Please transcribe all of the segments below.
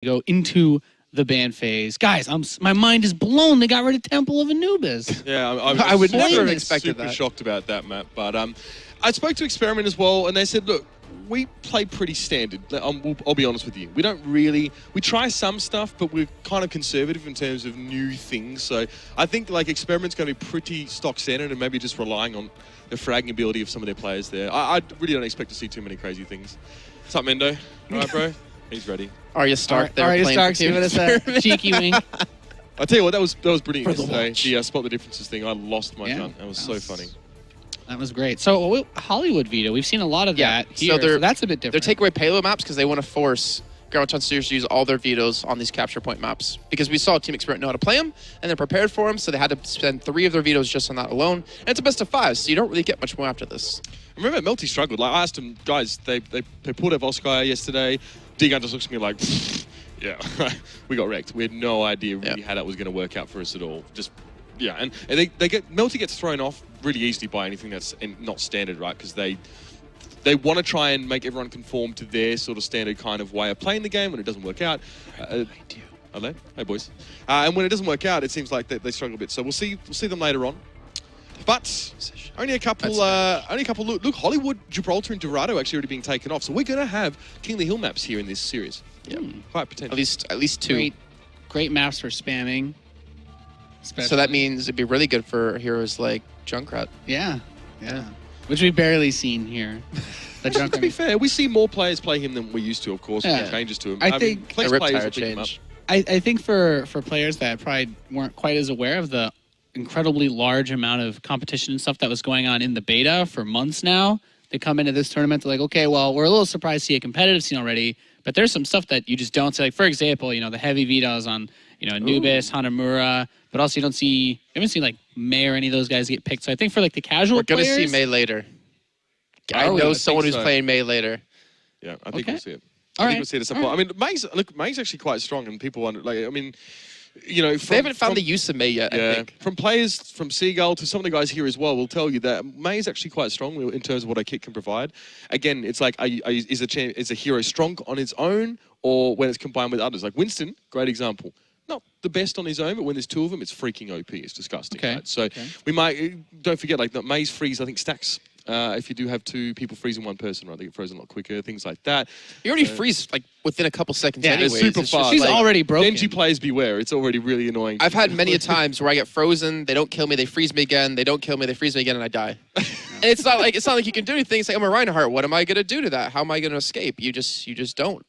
go into the ban phase. Guys, my mind is blown. They got rid of Temple of Anubis. Yeah, I would never have Super expected super that. shocked about that map. But I spoke to Experiment as well, and they said, look, we play pretty standard. I'll be honest with you. We don't really... We try some stuff, but we're kind of conservative in terms of new things. So I think like Experiment's going to be pretty stock standard and maybe just relying on the fragging ability of some of their players there. I really don't expect to see too many crazy things. What's up, Mendo? All right, bro? He's ready. Arya Stark there Arya playing Stark's for Team giving us a Experiment. cheeky wink. I tell you what, that was brilliant For the yesterday. watch. The spot the differences thing. I lost my Yeah, gun. That was so funny. That was great. So Hollywood veto, we've seen a lot of Yeah, that so here, they're- so that's a bit They're different. taking away payload maps because they want to force Graviton Studios to use all their vetoes on these capture point maps. Because we saw Team Experiment know how to play them, and they're prepared for them, so they had to spend 3 of their vetoes just on that alone. And it's a best of 5, so you don't really get much more after this. I remember Melty struggled. Like I asked him, guys, they pulled out Volskaya yesterday. D-Gun just looks at me like, yeah, we got wrecked. We had no idea really how that was going to work out for us at all. Just, yeah, and Melty gets thrown off really easily by anything that's not standard, right? Because they want to try and make everyone conform to their sort of standard kind of way of playing the game. When it doesn't work out, are they? Hey, boys. And when it doesn't work out, it seems like they struggle a bit. So we'll see them later on. But only a couple. Look, Hollywood, Gibraltar, and Dorado actually already being taken off. So we're going to have King of the Hill maps here in this series. Yeah, quite potential. At least 2. Great maps for spamming. So that means it'd be really good for heroes like Junkrat. Yeah. Which we've barely seen here. The To be Junkrat. fair, we see more players play him than we used to, of course. Yeah. With changes to him. I think Flex a rip players tire will pick him up. change. I think for players that probably weren't quite as aware of the incredibly large amount of competition and stuff that was going on in the beta for months now, they come into this tournament, they're like, okay, well, we're a little surprised to see a competitive scene already, but there's some stuff that you just don't see. Like, for example, the heavy vetoes on, Anubis, Hanamura, but also you haven't seen like May or any of those guys get picked. So I think for like the casual We're going to players, see May later. Are I we? know I someone think who's so. playing May later. Yeah, I think Okay. we'll see it. All I right. think we'll see it at some point. I mean, May's actually quite strong, and people wonder, like, I mean, They haven't found the use of May yet, I think. From players from Seagull to some of the guys here as well will tell you that May is actually quite strong in terms of what a kit can provide. Again, it's like, is a hero strong on its own or when it's combined with others? Like Winston, great example. Not the best on his own, but when there's 2 of them, it's freaking OP. It's disgusting. Okay. Right? So we might, don't forget, like, that May's freeze, I think, stacks. If you do have 2 people freezing one person, right? They get frozen a lot quicker, things like that. You already freeze like within a couple seconds Yeah, anyways. it's super just fast. she's like- already broken. Genji players beware. It's already really annoying. I've had many a times where I get frozen, they don't kill me, they freeze me again, they don't kill me, they freeze me again, and I die. And it's not like you can do anything. It's like I'm a Reinhardt. What am I gonna do to that? How am I gonna escape? You just don't.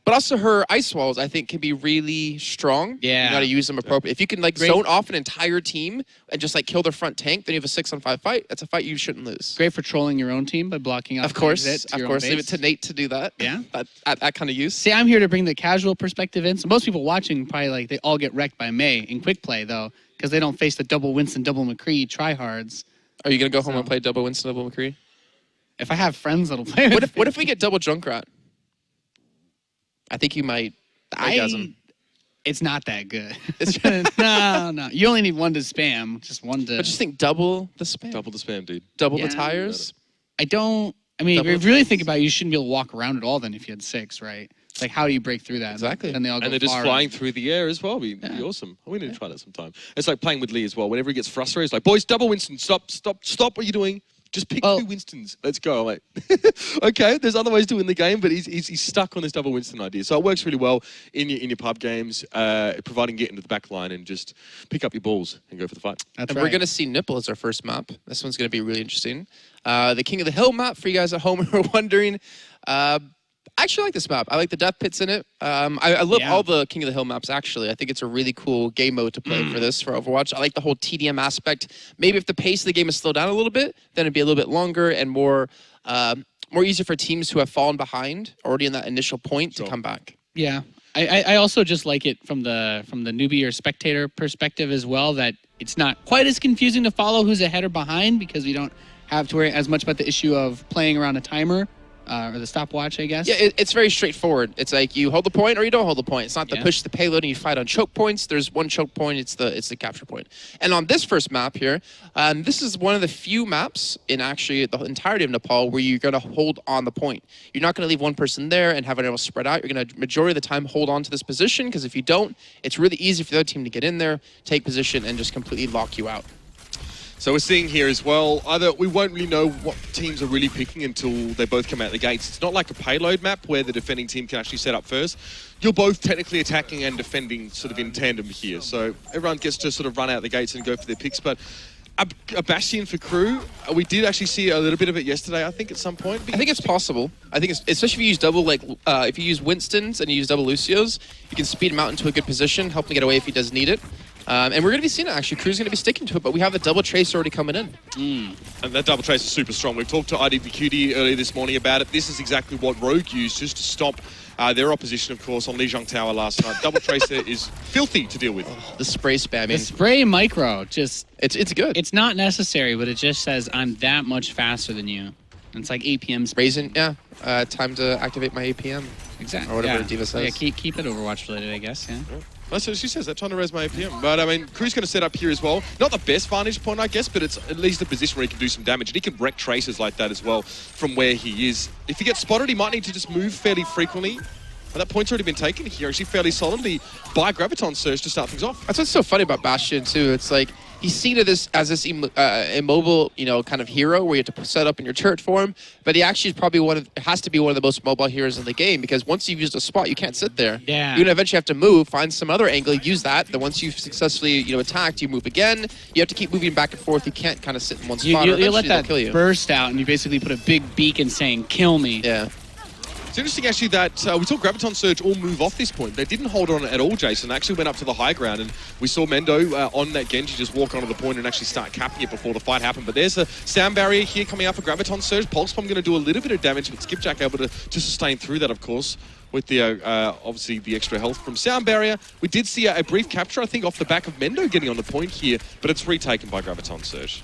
But also her ice walls, I think, can be really strong. Yeah. You gotta use them appropriately. If you can like Great. zone off an entire team and just like kill their front tank, then you have a 6-on-5 fight. That's a fight you shouldn't lose. Great for trolling your own team by blocking out. Of course, exit to your own leave it base. to Nate to do that. Yeah. That kind of use. See, I'm here to bring the casual perspective in. So most people watching probably like they all get wrecked by May in quick play though, because they don't face the double Winston, double McCree tryhards. Are you gonna go home and play double Winston, double McCree? If I have friends that'll play with What if we get double Junkrat? I think you might orgasm. It's not that good. It's- no. You only need one to spam, just one to. But just think double the spam. Double the spam, dude. Double Yeah. the tires. I mean, Double if you really attacks. think about it, you shouldn't be able to walk around at all then if you had 6, right? It's like, how do you break through that? Exactly. Then they all go And they're just far flying through the air as well. It'd be awesome. We need to try that sometime. It's like playing with Lee as well. Whenever he gets frustrated, it's like, boys, double Winston. Stop what you're doing. Just pick 2 Winstons. Let's go. I'm like, okay, there's other ways to win the game, but he's stuck on this double Winston idea. So it works really well in your pub games, providing get into the back line and just pick up your balls and go for the fight. That's And right. we're going to see Nipple as our first map. This one's going to be really interesting. The King of the Hill map, for you guys at home who are wondering. I actually like this map. I like the death pits in it. I love all the King of the Hill maps, actually. I think it's a really cool game mode to play for this, for Overwatch. I like the whole TDM aspect. Maybe if the pace of the game is slowed down a little bit, then it'd be a little bit longer and more easier for teams who have fallen behind already in that initial point to come back. Yeah. I also just like it from the newbie or spectator perspective as well, that it's not quite as confusing to follow who's ahead or behind because we don't have to worry as much about the issue of playing around a timer. or the stopwatch, I guess. Yeah, it's very straightforward. It's like you hold the point or you don't hold the point. It's not the push the payload and you fight on choke points. There's one choke point. It's the capture point. And on this first map here, this is one of the few maps in actually the entirety of Nepal where you're going to hold on the point. You're not going to leave one person there and have everyone else spread out. You're going to, majority of the time, hold on to this position, because if you don't, it's really easy for the other team to get in there, take position, and just completely lock you out. So we're seeing here as well, either we won't really know what teams are really picking until they both come out the gates. It's not like a payload map where the defending team can actually set up first. You're both technically attacking and defending sort of in tandem here. So everyone gets to sort of run out the gates and go for their picks. But a Bastion for crew, we did actually see a little bit of it yesterday, I think, at some point. I think it's possible. I think, especially if you use double, like, if you use Winston's and you use double Lucio's, you can speed him out into a good position, help him get away if he does need it. And we're going to be seeing it, actually. Crew's going to be sticking to it, but we have the double trace already coming in. And that double trace is super strong. We've talked to IDVQD earlier this morning about it. This is exactly what Rogue used just to stop their opposition, of course, on Lijiang Tower last night. Double tracer is filthy to deal with. The spray spamming. The spray micro, just... It's good. It's not necessary, but it just says, I'm that much faster than you. And it's like APM spray. Raising, time to activate my APM. Exactly. Or whatever Diva says. Yeah, keep it Overwatch related, I guess, yeah. That's what she says. They're trying to raise my APM. But, I mean, Crew's going to set up here as well. Not the best vantage point, I guess, but it's at least a position where he can do some damage. And he can wreck traces like that as well from where he is. If he gets spotted, he might need to just move fairly frequently. But that point's already been taken here, actually fairly solidly by Graviton Surge to start things off. That's what's so funny about Bastion, too. It's like, he's seen it as this immobile, kind of hero where you have to set up in your turret for him. But he actually is probably has to be one of the most mobile heroes in the game, because once you've used a spot, you can't sit there. Yeah. You're going to eventually have to move, find some other angle, use that. Then once you've successfully, attacked, you move again. You have to keep moving back and forth. You can't kind of sit in one spot. You let that burst out, and you basically put a big beacon saying, kill me. Yeah. It's interesting, actually, that we saw Graviton Surge all move off this point. They didn't hold on at all, Jason. They actually went up to the high ground, and we saw Mendo on that Genji just walk onto the point and actually start capping it before the fight happened. But there's a sound barrier here coming up for Graviton Surge. Pulse Bomb going to do a little bit of damage, but Skipjack able to sustain through that, of course, with the obviously the extra health from sound barrier. We did see a brief capture, I think, off the back of Mendo getting on the point here, but it's retaken by Graviton Surge.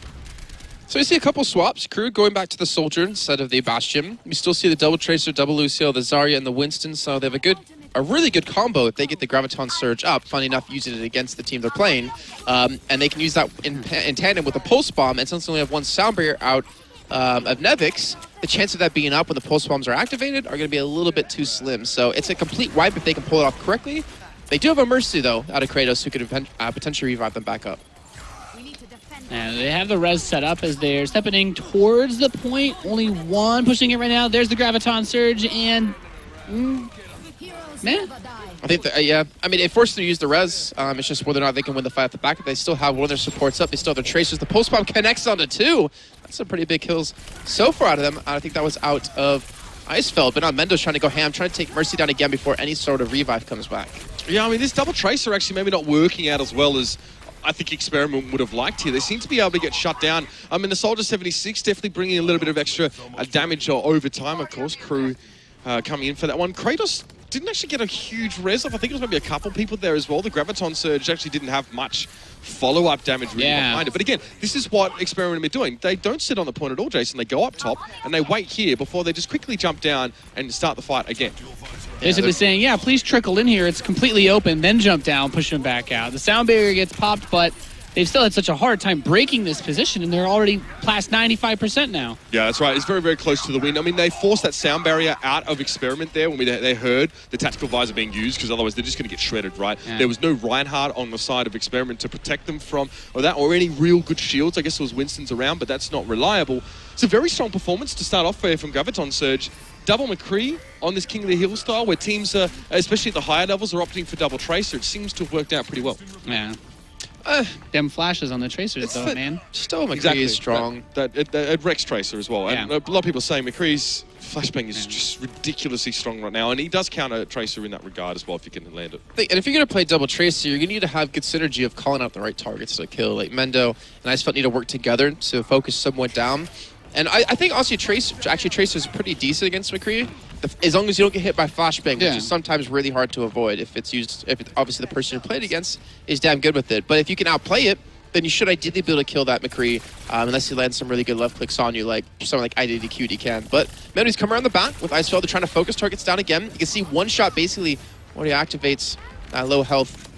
So we see a couple swaps. Crew going back to the Soldier instead of the Bastion. We still see the Double Tracer, Double Lucio, the Zarya, and the Winston. So they have a really good combo if they get the Graviton Surge up. Funny enough, using it against the team they're playing. And they can use that in tandem with a Pulse Bomb. And since they only have one Sound Barrier out of Nevix, the chance of that being up when the Pulse Bombs are activated are going to be a little bit too slim. So it's a complete wipe if they can pull it off correctly. They do have a Mercy, though, out of Kratos, who could potentially revive them back up. And they have the res set up as they're stepping towards the point. Only one pushing it right now. There's the Graviton Surge, and... man. I think, I mean, it forced them to use the res. It's just whether or not they can win the fight at the back. They still have one of their supports up. They still have their Tracers. The Pulse Bomb connects onto two. That's some pretty big kills so far out of them. I think that was out of Icefeld, but now Mendo's trying to go ham, trying to take Mercy down again before any sort of revive comes back. Yeah, I mean, this Double Tracer actually maybe not working out as well as I think Experiment would have liked here. They seem to be able to get shut down. I mean, the Soldier 76 definitely bringing a little bit of extra damage over time, of course. Crew coming in for that one. Kratos didn't actually get a huge res off. I think it was maybe a couple people there as well. The Graviton Surge actually didn't have much follow-up damage really behind it. But again, this is what Experiment are doing. They don't sit on the point at all, Jason. They go up top and they wait here before they just quickly jump down and start the fight again. Basically saying, yeah, please trickle in here. It's completely open, then jump down, push them back out. The sound barrier gets popped, but they've still had such a hard time breaking this position, and they're already past 95% now. Yeah, that's right. It's very, very close to the win. I mean, they forced that sound barrier out of Experiment there when they heard the tactical visor being used, because otherwise they're just going to get shredded, right? Yeah. There was no Reinhardt on the side of Experiment to protect them from or any real good shields. I guess there was Winston's around, but that's not reliable. It's a very strong performance to start off there from Graviton Surge. Double McCree on this King of the Hill style, where teams, especially at the higher levels, are opting for Double Tracer. It seems to have worked out pretty well. Yeah. Them flashes on the Tracers, though, man. Still, McCree is strong. It wrecks Tracer as well. Yeah. And a lot of people say McCree's flashbang is just ridiculously strong right now, and he does counter Tracer in that regard as well if you can land it. And if you're going to play Double Tracer, you're going to need to have good synergy of calling out the right targets to kill. Like Mendo and Icefeld need to work together to focus somewhat down. And I think honestly, Tracer is pretty decent against McCree, as long as you don't get hit by flashbang, which is sometimes really hard to avoid if it's used. If obviously the person you're playing against is damn good with it, but if you can outplay it, then you should ideally be able to kill that McCree, unless he lands some really good left clicks on you, like someone like IDDQD can. But Meadows come around the back with Icefeld. They're trying to focus targets down again. You can see one shot basically when he activates low health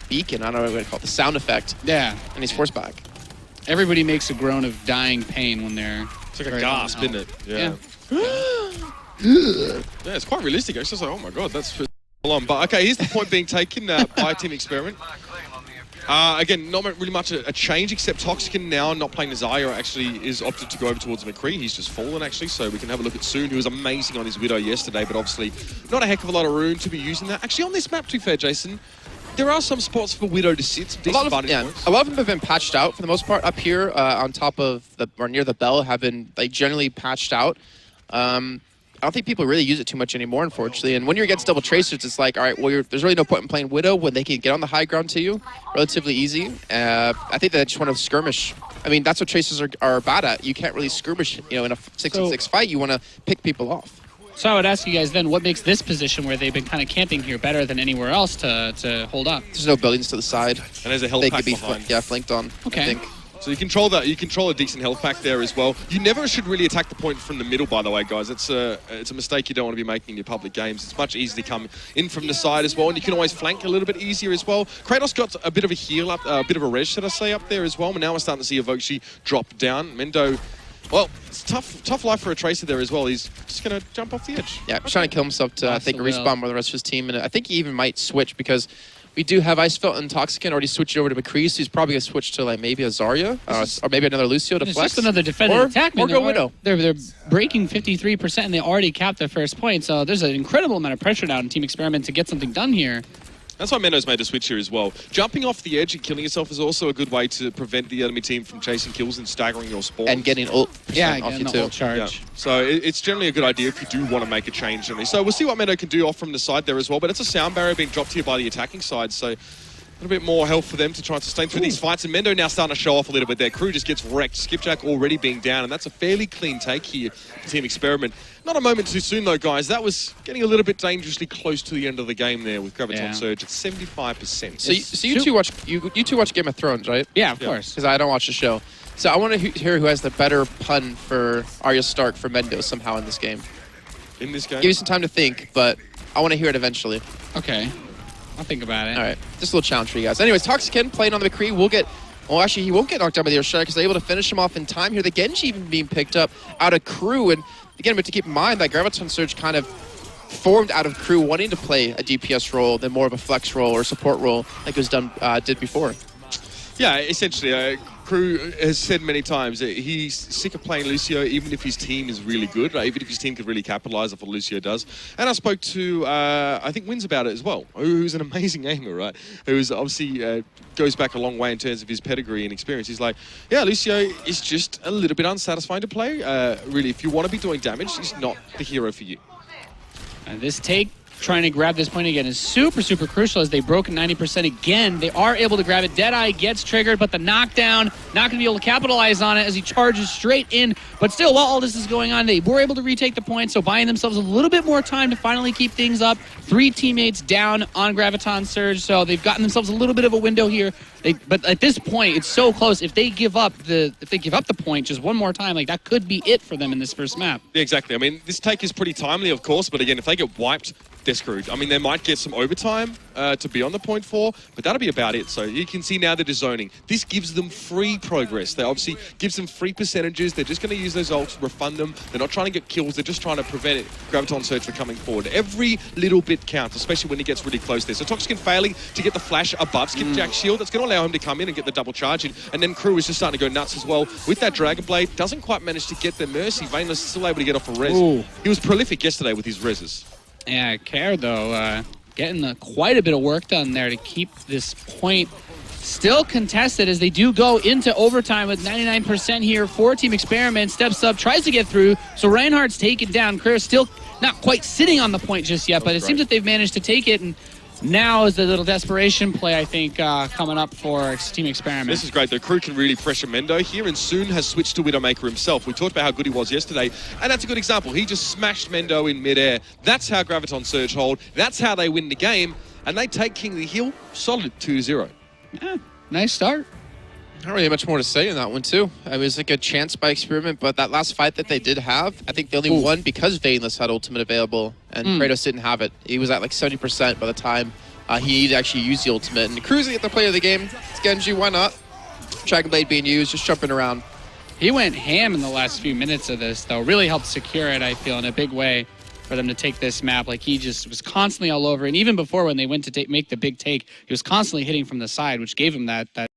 beacon. I don't know what to call it, the sound effect. Yeah. And he's forced back. Everybody makes a groan of dying pain when they're... It's like a gasp, isn't it? Yeah. Yeah, it's quite realistic. It's just like, oh my god, that's long. But okay, here's the point being taken by Team Experiment. Again, not really much a change, except Toxican now not playing Nazaya actually is opted to go over towards McCree. He's just fallen actually, so we can have a look at Soon, who was amazing on his Widow yesterday, but obviously not a heck of a lot of room to be using that. Actually, on this map, to be fair, Jason, there are some spots for Widow to sit, some decent vantage points. A lot of them have been patched out for the most part. Up here, on top of the or near the bell, have been like generally patched out. I don't think people really use it too much anymore, unfortunately. And when you're against double tracers, it's like, all right, well, there's really no point in playing Widow when they can get on the high ground to you relatively easy. I think they just want to skirmish. I mean, that's what tracers are bad at. You can't really skirmish, you know, in a 6-on-6 fight. You want to pick people off. So I would ask you guys then, what makes this position where they've been kind of camping here better than anywhere else to hold up? There's no buildings to the side. And there's a health pack behind. Flanked on, okay. I think. So you control that. You control a decent health pack there as well. You never should really attack the point from the middle, by the way, guys. It's a mistake you don't want to be making in your public games. It's much easier to come in from the side as well, and you can always flank a little bit easier as well. Kratos got a bit of a heal up, a bit of a res, should I say, up there as well. And now we're starting to see Evoke drop down. Mendo, well, it's tough life for a Tracer there as well. He's just going to jump off the edge. Yeah, he's trying to kill himself to, I think, respawn with the rest of his team. And I think he even might switch because we do have Icefelt and Toxican already switched over to McCree, so he's probably going to switch to like maybe a Zarya or maybe another Lucio to flex. Just another defended attack. Or go Widow. They're breaking 53% and they already capped their first point, so there's an incredible amount of pressure now in Team Experiment to get something done here. That's why Mendo's made a switch here as well. Jumping off the edge and killing yourself is also a good way to prevent the enemy team from chasing kills and staggering your spawn. And getting ult off you too. Ult charge. Yeah. So it's generally a good idea if you do want to make a change. So we'll see what Mendo can do off from the side there as well. But it's a sound barrier being dropped here by the attacking side. So a little bit more health for them to try and sustain through these fights. And Mendo now starting to show off a little bit there. Crew just gets wrecked. Skipjack already being down. And that's a fairly clean take here for Team Experiment. Not a moment too soon, though, guys. That was getting a little bit dangerously close to the end of the game there with Graviton Surge at 75%. So you two watch Game of Thrones, right? Yeah, of course. Because I don't watch the show. So I want to hear who has the better pun for Arya Stark for Mendo somehow in this game. In this game? Give you some time to think, but I want to hear it eventually. Okay. I'll think about it. All right. Just a little challenge for you guys. Anyways, Toxican playing on the McCree will get... Well, actually, he won't get knocked down by the Earthstrike because they're able to finish him off in time here. The Genji even being picked up out of Crew. And again, we have to keep in mind that Graviton Surge kind of formed out of Crew wanting to play a DPS role than more of a flex role or support role like it was did before. Yeah, essentially, Crew has said many times that he's sick of playing Lucio even if his team is really good, right? Even if his team could really capitalize off what Lucio does. And I spoke to, I think, Wins about it as well, who's an amazing aimer, right? Who's obviously goes back a long way in terms of his pedigree and experience. He's like, yeah, Lucio is just a little bit unsatisfying to play. Really, if you want to be doing damage, he's not the hero for you. And this take, trying to grab this point again, is super, super crucial as they broke 90% again. They are able to grab it. Deadeye gets triggered, but the knockdown, not going to be able to capitalize on it as he charges straight in. But still, while all this is going on, they were able to retake the point, so buying themselves a little bit more time to finally keep things up. 3 teammates down on Graviton Surge, so they've gotten themselves a little bit of a window here. But at this point, it's so close. If they give up the point just one more time, like that could be it for them in this first map. Yeah, exactly. I mean, this take is pretty timely, of course, but again, if they get wiped, they're screwed. I mean, they might get some overtime to be on the point for, but that'll be about it. So you can see now they're zoning. This gives them free progress. They obviously gives them free percentages. They're just going to use those ults, refund them. They're not trying to get kills. They're just trying to prevent it. Graviton Surge from coming forward. Every little bit counts, especially when he gets really close there. So Toxican failing to get the flash above Skipjack's shield. That's going to allow him to come in and get the double charge in. And then Crew is just starting to go nuts as well. With that Dragon Blade, doesn't quite manage to get the Mercy. Vainless is still able to get off a res. Ooh. He was prolific yesterday with his reses. Yeah, Care, though, getting quite a bit of work done there to keep this point still contested as they do go into overtime with 99% here for Team Experiment. Steps up, tries to get through, so Reinhardt's taken down. Career still not quite sitting on the point just yet, but it seems that they've managed to take it, and now is the little desperation play, I think, coming up for Team Experiment. This is great. The Crew can really pressure Mendo here, and soon has switched to Widowmaker himself. We talked about how good he was yesterday, and that's a good example. He just smashed Mendo in midair. That's how Graviton Surge hold. That's how they win the game, and they take King of the Hill solid 2-0. Yeah, nice start. Not really much more to say in that one, too. It was like a chance by experiment, but that last fight that they did have, I think they only won because Vainless had ultimate available, and Kratos didn't have it. He was at like 70% by the time he needed to actually use the ultimate. And Cruising at the play of the game, it's Genji, why not? Dragon Blade being used, just jumping around. He went ham in the last few minutes of this, though. Really helped secure it, I feel, in a big way for them to take this map. Like, he just was constantly all over. And even before when they went to make the big take, he was constantly hitting from the side, which gave him that